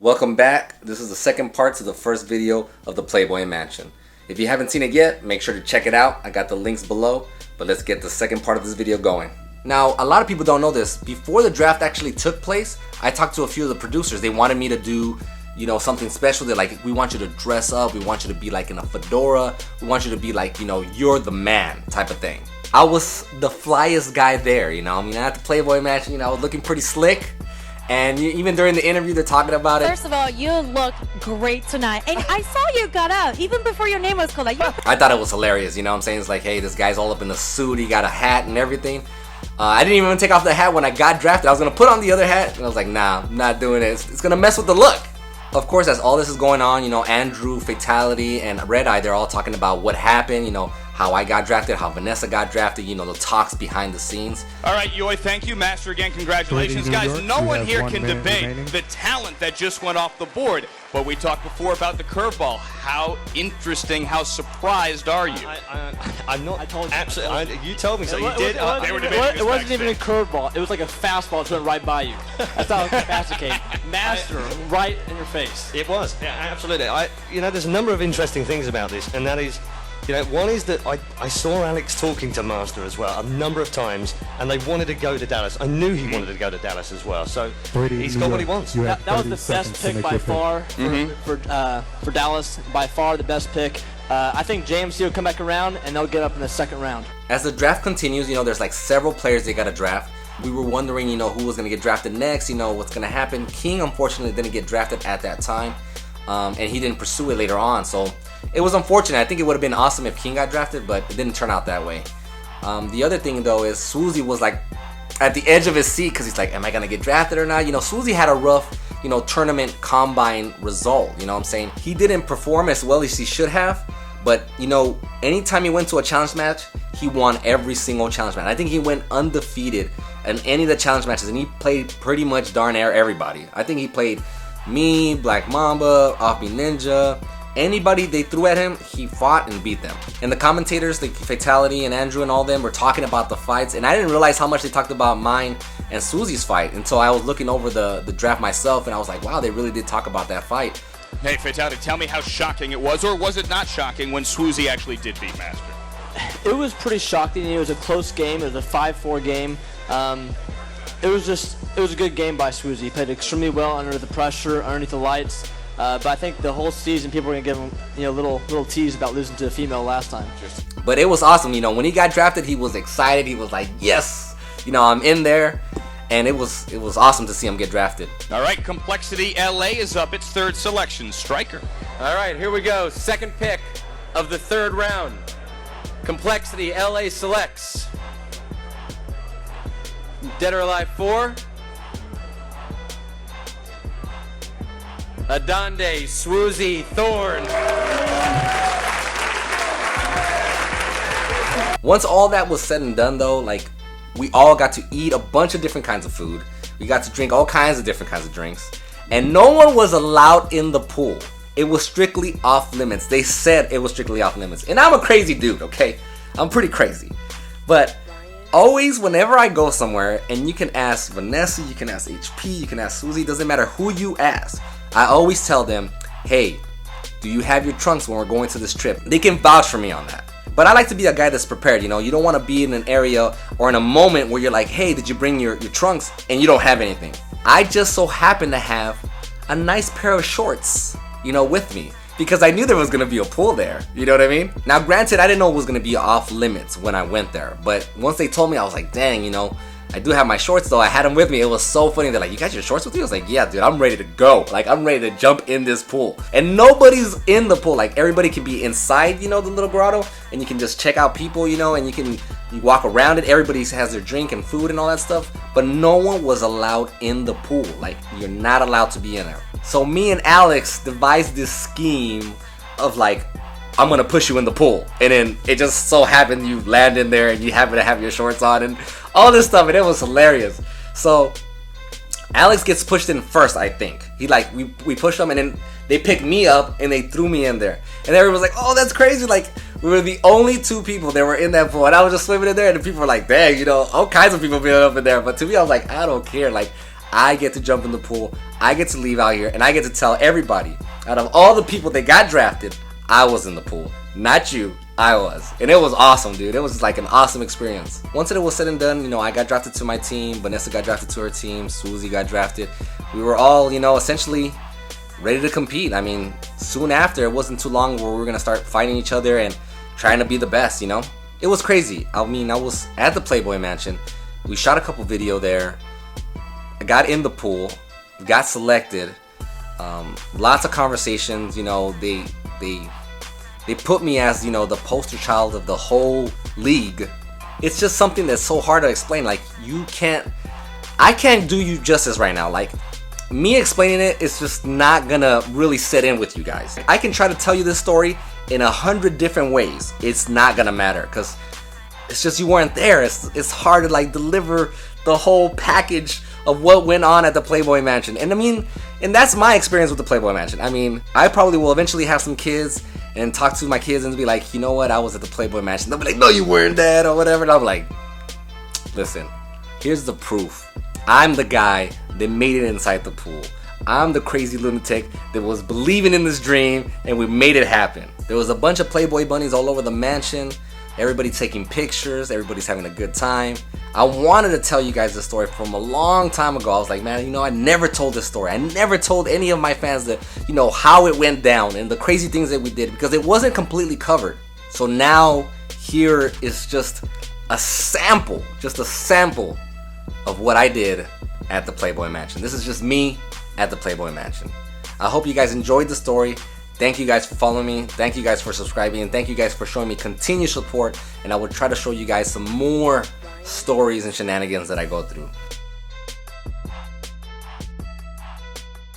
Welcome back. This is the second part to the first video of the PlayBoy Mansion. If you haven't seen it yet, make sure to check it out. I got the links below, but let's get the second part of this video going. Now, a lot of people don't know this. Before the draft actually took place, I talked to a few of the producers. They wanted me to do, something special. They're like, we want you to dress up. We want you to be like in a fedora. We want you to be like, you're the man type of thing. I was the flyest guy there, at the PlayBoy Mansion, I was looking pretty slick. And even during the interview, they're talking about it. First of all, you look great tonight. And I saw you got out, even before your name was called. I thought it was hilarious, what I'm saying? It's like, hey, this guy's all up in the suit. He got a hat and everything. I didn't even take off the hat when I got drafted. I was going to put on the other hat. And I was like, nah, I'm not doing it. It's going to mess with the look. Of course, as all this is going on, Andrew, Fatality, and Red Eye, they're all talking about what happened, how I got drafted, how Vanessa got drafted, the talks behind the scenes. All right, Yoy, thank you. Master, again, congratulations. Guys, no one here can debate the talent that just went off the board. But we talked before about the curveball. How interesting, how surprised are you? I'm not. I told you. Absolutely. You told me so. You did. It wasn't even a curveball. It was like a fastball that went right by you. That's how fast it came. Master, right in your face. It was. Yeah, absolutely. There's a number of interesting things about this, and that is, one is that I saw Alex talking to Master as well a number of times, and they wanted to go to Dallas. I knew he wanted to go to Dallas as well, so he's got what he wants. That was the best pick by far for Dallas. By far the best pick. I think JMC will come back around, and they'll get up in the second round. As the draft continues, there's like several players they got to draft. We were wondering, who was going to get drafted next, what's going to happen. King, unfortunately, didn't get drafted at that time, and he didn't pursue it later on, so it was unfortunate. I think it would have been awesome if King got drafted, but it didn't turn out that way. The other thing, though, is Swoozie was like at the edge of his seat because he's like, am I going to get drafted or not? Swoozie had a rough, tournament combine result, what I'm saying? He didn't perform as well as he should have, but, anytime he went to a challenge match, he won every single challenge match. I think he went undefeated in any of the challenge matches, and he played pretty much darn near everybody. I think he played me, Black Mamba, Offbeat Ninja. Anybody they threw at him, he fought and beat them. And the commentators, like Fatality and Andrew and all them, were talking about the fights, and I didn't realize how much they talked about mine and Swoozie's fight until I was looking over the draft myself, and I was like, wow, they really did talk about that fight. Hey, Fatality, tell me how shocking it was, or was it not shocking when Swoozie actually did beat Master? It was pretty shocking. It was a close game. It was a 5-4 game. It was a good game by Swoozie. He played extremely well under the pressure, underneath the lights. But I think the whole season people are gonna give him, little tease about losing to a female last time. But it was awesome. When he got drafted, he was excited. He was like, yes, I'm in there, and it was awesome to see him get drafted. All right, Complexity LA is up. Its third selection, Striker. All right, here we go. Second pick of the third round. Complexity LA selects Dead or Alive 4. Adonde Swoozie Thorn. Once all that was said and done, though, we all got to eat a bunch of different kinds of food. We got to drink all kinds of different kinds of drinks, and no one was allowed in the pool. It was strictly off limits. They said it was strictly off limits, and I'm a crazy dude, okay? I'm pretty crazy, but always whenever I go somewhere, and you can ask Vanessa, you can ask HP, you can ask Swoozie, doesn't matter who you ask, I always tell them, hey, do you have your trunks when we're going to this trip? They can vouch for me on that. But I like to be a guy that's prepared, you don't want to be in an area or in a moment where you're like, hey, did you bring your trunks? And you don't have anything. I just so happen to have a nice pair of shorts, with me. Because I knew there was going to be a pool there, you know what I mean? Now granted, I didn't know it was going to be off limits when I went there. But once they told me, I was like, dang, I do have my shorts though. I had them with me. It was so funny. They're like, you got your shorts with you? I was like, yeah, dude, I'm ready to go. I'm ready to jump in this pool. And nobody's in the pool. Everybody can be inside, the little grotto, and you can just check out people, and you walk around it. Everybody has their drink and food and all that stuff. But no one was allowed in the pool. You're not allowed to be in there. So me and Alex devised this scheme of I'm gonna push you in the pool, and then it just so happened you land in there and you happen to have your shorts on and all this stuff, and it was hilarious. So Alex gets pushed in first, I think. We pushed him, and then they picked me up and they threw me in there, and everyone was like, oh, that's crazy. We were the only two people that were in that pool, and I was just swimming in there, and the people were like, dang, all kinds of people being up in there. But to me, I was like, I don't care. I get to jump in the pool. I get to leave out here and I get to tell everybody, out of all the people that got drafted, I was in the pool. Not you, I was. And it was awesome, dude. It was like an awesome experience. Once it was said and done, you know, I got drafted to my team, Vanessa got drafted to her team, Susie got drafted. We were all, you know, essentially ready to compete. I mean, soon after, it wasn't too long where we were gonna start fighting each other and trying to be the best, you know? It was crazy. I mean, I was at the PlayBoy Mansion. We shot a couple video there. I got in the pool, got selected. Lots of conversations, you know, they put me as, you know, the poster child of the whole league. It's just something that's so hard to explain. Like, I can't do you justice right now. Like, me explaining it is just not gonna really set in with you guys. I can try to tell you this story in 100 different ways. It's not gonna matter, because it's just you weren't there. It's hard to like deliver the whole package of what went on at the PlayBoy Mansion. And I mean, and that's my experience with the PlayBoy Mansion. I mean, I probably will eventually have some kids and talk to my kids and be like, you know what, I was at the PlayBoy Mansion. They'll be like, no, you weren't, Dad, or whatever. And I'm like, listen, here's the proof. I'm the guy that made it inside the pool. I'm the crazy lunatic that was believing in this dream, and we made it happen. There was a bunch of Playboy bunnies all over the mansion. Everybody taking pictures. Everybody's having a good time. I wanted to tell you guys this story from a long time ago. I was like, man, you know, I never told this story. I never told any of my fans that, you know, how it went down and the crazy things that we did, because it wasn't completely covered. So now here is just a sample of what I did at the PlayBoy Mansion. This is just me at the PlayBoy Mansion. I hope you guys enjoyed the story. Thank you guys for following me. Thank you guys for subscribing. And thank you guys for showing me continued support. And I will try to show you guys some more stories and shenanigans that I go through.